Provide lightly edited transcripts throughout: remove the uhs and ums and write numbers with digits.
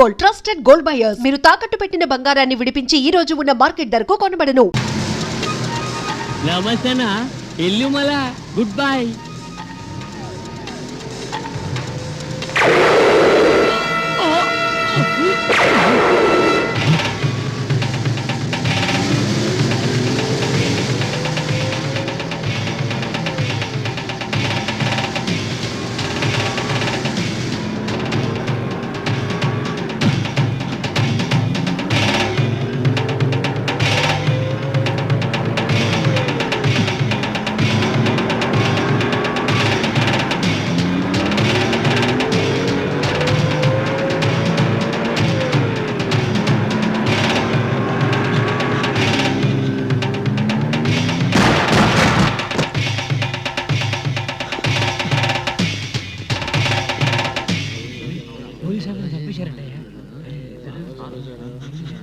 Gold, trusted gold buyers. మీరు తాకట్టు పెట్టిన బంగారాన్ని విడిపించి ఈ రోజు ఉన్న మార్కెట్ ధరకు కొనబడను. నమస్తేనా ఇల్లు మల గుడ్ బై.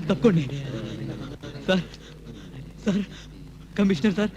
తప్పండి సార్. Sir commissioner sir.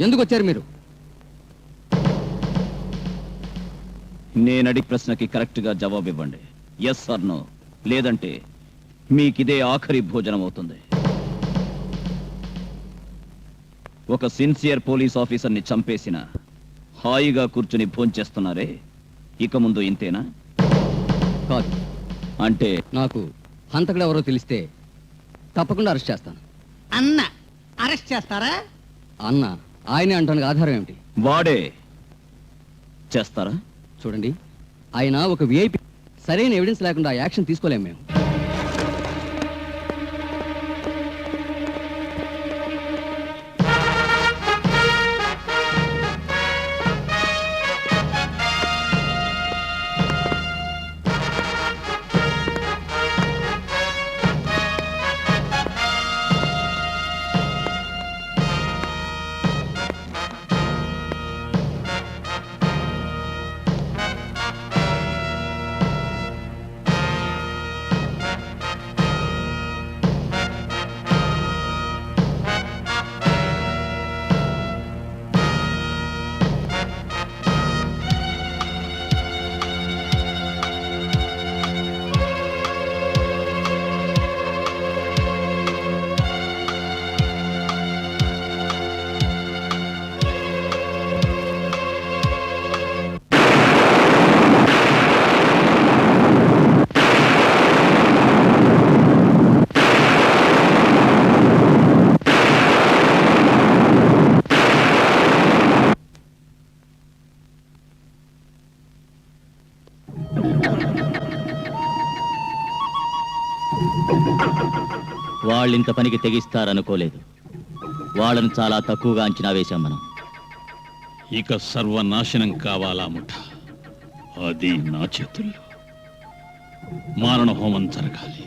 ఎందుకు వచ్చారు మీరు? నేను అడిగే ప్రశ్నకి కరెక్ట్ గా జవాబు ఇవ్వండి. ఎస్ ఆర్ నో, లేదంటే మీకిదే ఆఖరి భోజనం అవుతుంది. ఒక సిన్సియర్ పోలీస్ ఆఫీసర్ని చంపేసిన హాయిగా కూర్చుని భోంచేస్తున్నారే, ఇక ముందు ఇంతేనా? కాదు. అంటే నాకు హంతకుడు ఎవరో తెలిస్తే తప్పకుండా అరెస్ట్ చేస్తాను. అన్న అరెస్ట్ చేస్తారా? అన్న ఆయనే అంటానికి ఆధారం ఏమిటి? వాడే చేస్తారా? చూడండి, ఆయన ఒక విఐపి. సరైన ఎవిడెన్స్ లేకుండా యాక్షన్ తీసుకోలేము మేము. వాళ్ళింత పనికి తెగిస్తారనుకోలేదు. వాళ్ళని చాలా తక్కువగా అంచనా వేశాం మనం. ఇక సర్వనాశనం కావాలా ముఠ, అది నా చేతుల్లో. మారణ హోమం జరగాలి.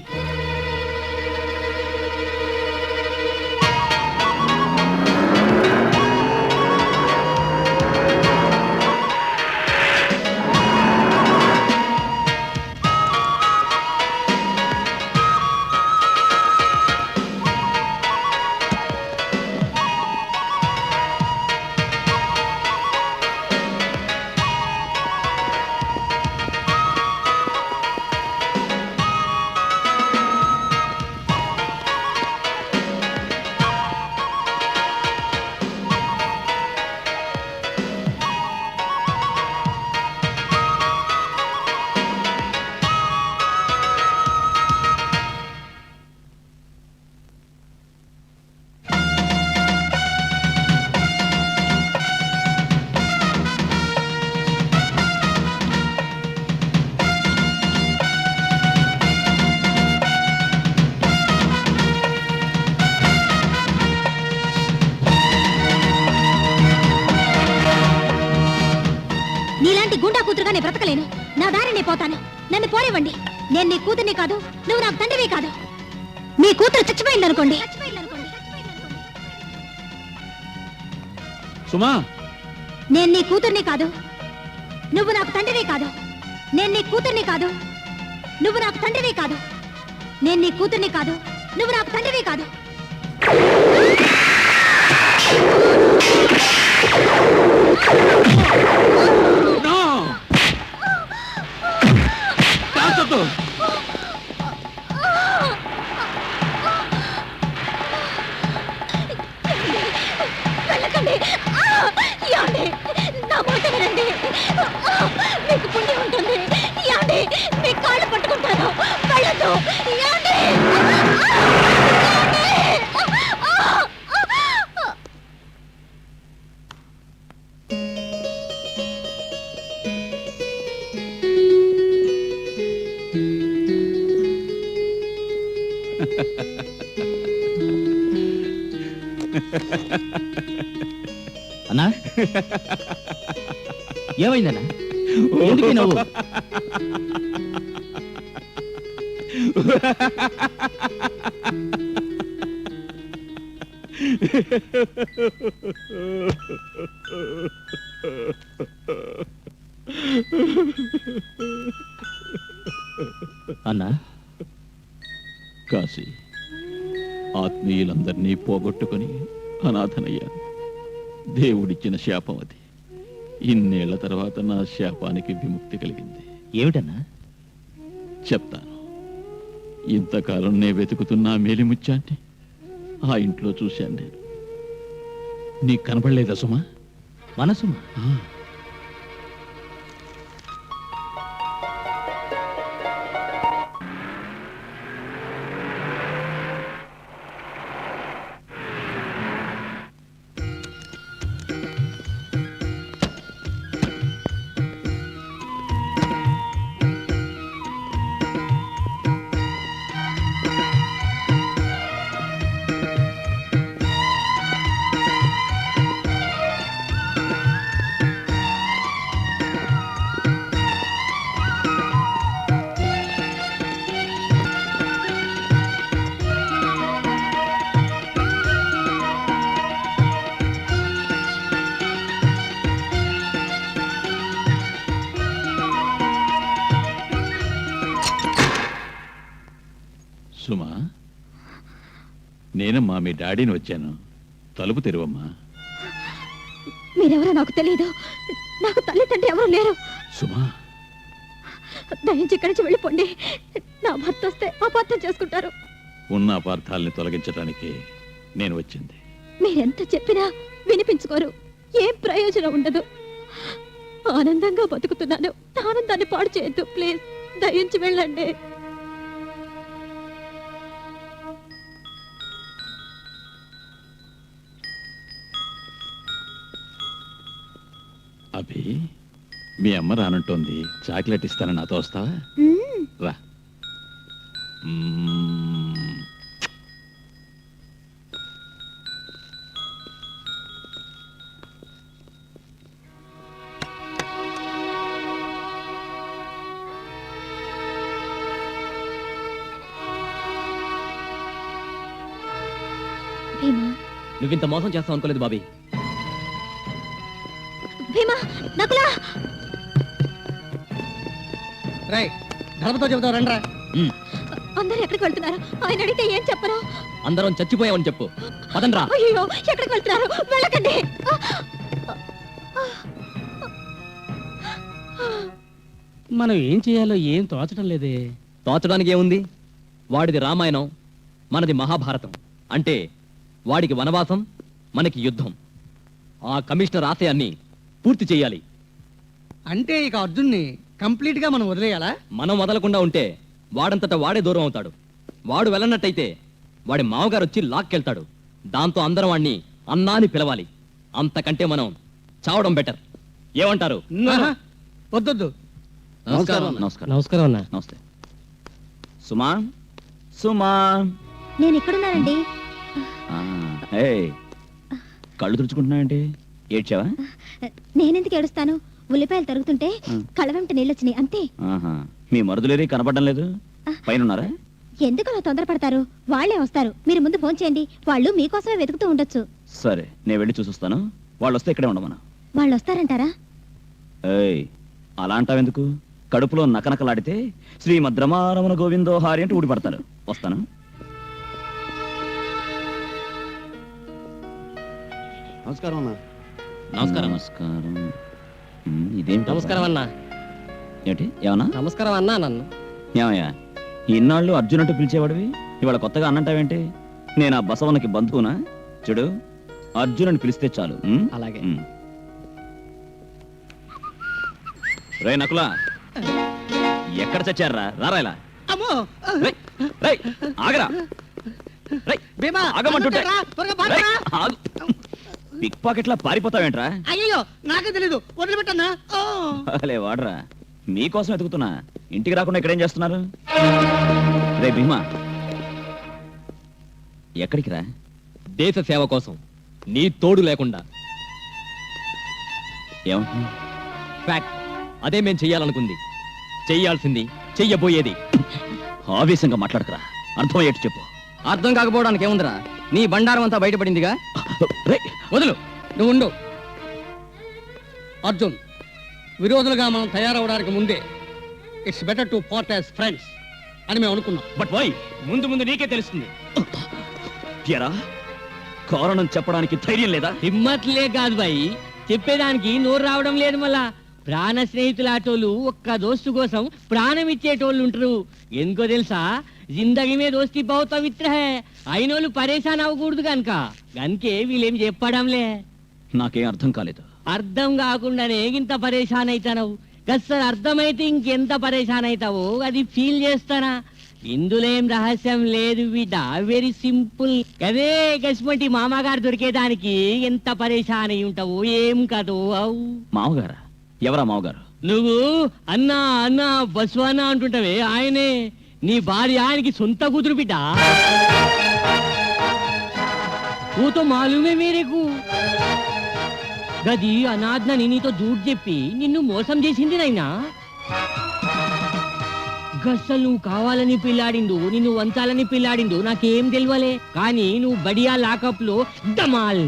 కూతురుగా నేను బ్రతకలేను. నా దారి నేను పోతాను. నన్ను పోనివ్వండి. నేను నీ కూతుర్ని కాదు, నువ్వు నాకు తండ్రివి కాదు. మీ కూతురు చచ్చిపోయిందనుకోండి. సుమా, నేను నీ కూతుర్ని కాదు, నువ్వు నాకు తండ్రివి కాదు. నేను నీ కూతుర్ని కాదు, నువ్వు నాకు తండ్రివి కాదు. నేను నీ కూతుర్ని కాదు, నువ్వు నాకు తండ్రివి కాదు. వెళ్ళకండి. యాండి, నా మాట వినండి. మీకు పుణ్యం ఉంటుంది. యాండి, మీ కాళ్ళు పట్టుకుంటాను. వెళ్ళదు. యాండి. అన్నా ఏమైందన్నా? ఎందుకు నవ్వు? అన్నా, కాశీ, ఆత్మీయులందరినీ పోగొట్టుకొని అనాథనయ్యాను. దేవుడిచ్చిన శాపం అది. ఇన్నేళ్ల తర్వాత నా శాపానికి విముక్తి కలిగింది. ఏమిటన్నా? చెప్తాను. ఇంతకాలం నే వెతుకుతున్న మేలిముత్యాన్ని ఆ ఇంట్లో చూశాను నేను. నీకు కనపడలేదా సుమా? మనసుమా? సుమా, నేనమ్మా మీ డాడీని వచ్చాను. తలుపు తెరువమ్మా. మీరెవరో నాకు తెలియదు. నాకు తల్లి తండ్రి ఎవరు లేరు. సుమా, దయించి ఇక్కడి నుంచి వెళ్ళిపోండి. నా భర్త వస్తే అపార్థం చేసుకుంటారు. ఉన్న అపార్థాలని తొలగించడానికి నేను వచ్చింది. మీరెంత చెప్పినా వినిపించుకోరు. ఏం ప్రయోజనం ఉండదు. ఆనందంగా బతుకుతున్నాను. ఆనందాన్ని పాడు చేయొద్దు ప్లీజ్. దయించి వెళ్ళండి. అభి, మీ అమ్మ రానంటోంది. చాక్లెట్ ఇస్తానని నాతో వస్తావా? రా. భీమా, నువ్వింత మోసం చేస్తావు అనుకోలేదు బాబీ. భీమా, నకులా. ధర్మతో చెబుతావు రండ్రా. అందరూ ఎక్కడికి వెళ్తున్నారు? ఆయన అడిగితే ఏం చెప్పరు? అందరం చచ్చిపోయామని చెప్పు. పదండ్రా. అయ్యో, ఎక్కడికి వెళ్తున్నారు? వెళ్ళకండి. మనం ఏం చేయాలో ఏం తోచడం లేదే. తోచడానికి ఏముంది? వాడిది రామాయణం, మనది మహాభారతం. అంటే వాడికి వనవాసం, మనకి యుద్ధం. ఆ కమిషనర్ ఆశయాన్ని పూర్తి చేయాలి. అంటే ఇక అర్జున్ని కంప్లీట్ గా మనం వదిలేయాలా? మనం వదలకుండా ఉంటే వాడంతటా వాడే దూరం అవుతాడు. వాడు వెళ్ళనట్టయితే వాడి మామగారు వచ్చి లాక్కెళ్తాడు. దాంతో అందరం వాడిని అన్నా అని పిలవాలి. అంతకంటే మనం చావడం బెటర్. ఏమంటారు? ఆహా, వద్దొద్దు. నమస్కారం. నమస్కారం అన్న. నమస్తే. సుమా, సుమా. నేను ఎక్కడున్నానండి? కళ్ళు తుడుచుకుంటున్నాయంటే ఏడ్చావా? నేనెందుకు ఏడుస్తాను? ఉల్లిపాయలు తరుగుతుంటే కళ్ళ వెంట నీళ్ళొచ్చినాయి అంతే. ఆహా. మీ మరుదులేరి కనపడడం లేదు, పైన ఉన్నారా? ఎందుకు అలా తొందరపడతారు? వాళ్లే వస్తారు, మీరు ముందు ఫోన్ చేయండి. వాళ్ళు మీకోసమే వెతుకుతూ ఉండొచ్చు. సరే, నేను వెళ్ళి చూసొస్తాను. వాళ్ళు వస్తే ఇక్కడే ఉండమను. వాళ్ళు వస్తారంటారా? ఏయ్, అలా అంటావెందుకు? కడుపులో నకనకలాడితే శ్రీమద్రమారమణ గోవిందో హారి అంటే ఊడిపడతారు. వస్తాను. నమస్కారం అన్న. నమస్కారం. నమస్కారం. ఇదేం నమస్కారం అన్నా. ఏంటి ఏమన్నా? నమస్కారం అన్నా. నన్ను ఏమయ్యా, ఇన్నాళ్ళు అర్జున్ అంటూ పిలిచేవాడివి, ఇవాళ కొత్తగా అన్నంటావేంటి? నేను ఆ బసవన్నకి బంధువునా? చూడు, అర్జున్ అని పిలిస్తే చాలు. అలాగే. రే నకులా, ఎక్కడ చచ్చారా? రారా ఇలా. అమ్మో, రేయ్, రేయ్, ఆగరా. రేయ్, భీమా, ఆగమంటుంటే. రా, త్వరగా రేయ్, పారిపోరా. ఆగు. పిక్ పాకెట్లా పారిపోతావేంట్రా? అయ్యో, నాకే తెలీదు, వదిలిపెట్టన్నా. ఓ. అలే వాడరా, మీకోసం ఎతుకుతున్నా. ఇంటికి రాకుండా ఇక్కడేం చేస్తున్నారు? రే భీమా, ఎక్కడికి రా? దేశ సేవ కోసం నీ తోడు లేకుండా. ఏమంటున్నా? ఫ్యాక్ట్, అదే మేం చెయ్యాలనుకుంది, చెయ్యాల్సింది, చెయ్యబోయేది. ఆవేశంగా మాట్లాడకరా, అర్థమయ్యేట్టు చెప్పు. అర్థం కాకపోవడానికి ఏముందిరా? నీ బండారం అంతా బయటపడిందిగా. రేయ్, వదులు, నువ్వు ఉండు. అర్జున్, విరోధులుగా మనం తయారవడానికి ముందే it's better to part as friends అని మేము అనుకున్నాం. But why? ముందు ముందు నీకే తెలుస్తుంది. ఎరా, కారణం చెప్పడానికి ధైర్యం లేదా? హిమ్మత్లే కాదు బాయ్, చెప్పేదానికి నోరు రావడం లేదు. మళ్ళా ప్రాణ స్నేహితుల ఆటోలు ఒక్క దోస్తు కోసం ప్రాణం ఇచ్చేటోళ్ళు ఉంటారు. ఎందుకో తెలుసా? జిందగీ మీద దోస్తి బహు పవిత్ర హై, అయినోళ్ళు పరేషాన్ అవ్వకూడదు కనుక. గనుకే వీళ్ళేం చెప్పడంలే. నాకేం అర్థం కాలేదు. అర్థం కాకుండానే ఇంత పరేషాన్ అవుతావు. గస్సలు అర్థమైతే ఇంకెంత పరేషాన్ అవుతావో అది ఫీల్ చేస్తానా. ఇందులో ఏం రహస్యం లేదు బిడ్డ, వెరీ సింపుల్. అదే గస్మంటి మామగారు దొరికేదానికి ఎంత పరేషాన్ అయి ఉంటావు ఏం కాదు. అవు మామగారా? ఎవరా మామగారు? నువ్వు అన్నా అన్నా బస్వానా అంటుంటావే, ఆయనే నీ భార్య, ఆయనకి సొంత కూతురు బిడ్డ. ఊతో మాలుమే మేరేకు. గది అనాథ్నని నీతో జూట్ చెప్పి నిన్ను మోసం చేసింది నైనా. గస్సలు నువ్వు కావాలని పిల్లాడిండు, నిన్ను వంచాలని పిల్లాడిండు నాకేం తెలియలే. కానీ నువ్వు బడియా లాకప్ లో డమాల్.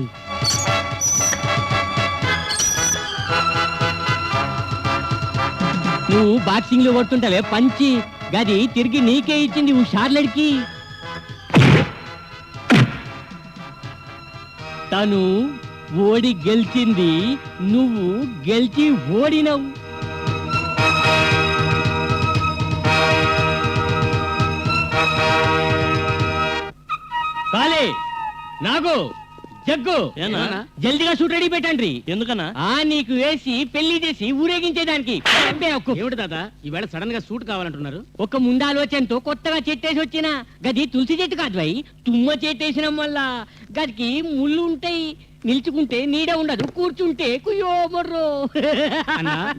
నువ్వు బాక్సింగ్ లో కొడుతుంటావే పంచి, గది తిరిగి నీకే ఇచ్చింది హుషార్లడికి. తను ఓడి గెలిచింది, నువ్వు గెలిచి ఓడినవు. కాలే నాగు జగ్గు, జల్దిగా షూట్ రెడీ పెట్టండి. ఎందుకన్నా? నీకు వేసి పెళ్లి చేసి ఊరేగించేదానికి. ఏమిటి తాత ఈవేళ సడన్ గా సూట్ కావాలంటున్నారు? ఒక ముందాలోచనతో కొత్తగా చెట్టేసి వచ్చిన గది తులసి చెట్టు కాదు భయ్, తుమ్మ చెట్టేసినాం వల్ల గదికి ముళ్ళు ఉంటాయి. నిల్చుకుంటే నీడ ఉండదు, కూర్చుంటే కుయ్యో మొర్రో.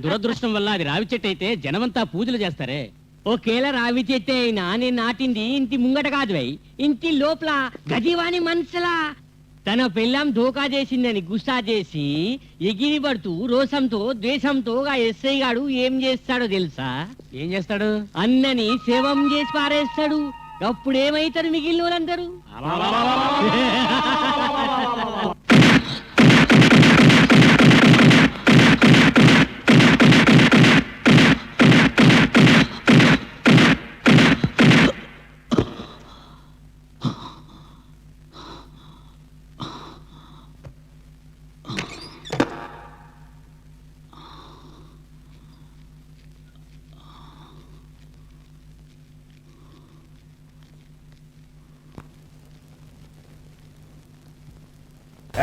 దురదృష్టం వల్ల అది రావి చెట్టు అయితే జనమంతా పూజలు చేస్తారే. ఒకేలా రావి చెట్టు అయినా నేను నాటింది ఇంటి ముంగట కాదు భయ్, ఇంటి లోపల. గదివాని మనసులా తన పెళ్ళాం ధోకా చేసిందని గుస్సా చేసి ఎగిరి పడుతూ రోసంతో ద్వేషంతో ఆ ఎస్ఐ గాడు ఏం చేస్తాడో తెలుసా? ఏం చేస్తాడు? అన్నని సేవం చేసి పారేస్తాడు. అప్పుడేమైతారు మిగిలిన వాళ్ళందరూ?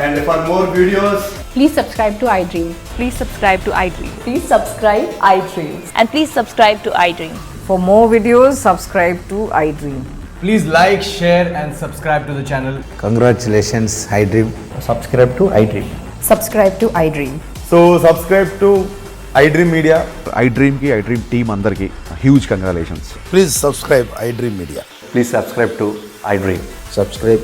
And for more videos, please subscribe to iDream. Please subscribe to iDream. Please subscribe iDream. And please subscribe to iDream. For more videos, subscribe to iDream. please like, share and subscribe to the channel. Congratulations, iDream. Subscribe to iDream. Subscribe to iDream. So subscribe to iDream Media. iDream ki iDream team andarki huge congratulations. Please subscribe iDream Media. Please subscribe to iDream. Subscribe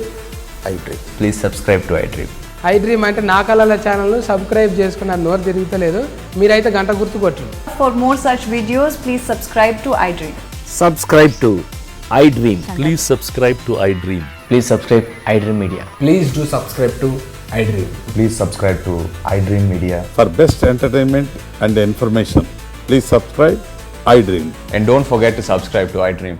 iDream. Please subscribe to iDream. I dream అంటే నా కళల ఛానల్ను subscribe చేసుకున్న నోరు తిరుగుతలేదు. మీరైతే గంట గుర్తు కొట్టండి. For more such videos, please subscribe to iDream. Subscribe to iDream. Please subscribe to iDream. Please subscribe iDream Media. Please do subscribe to iDream. Please subscribe to iDream Media. For best entertainment and information, please subscribe iDream. And don't forget to subscribe to iDream.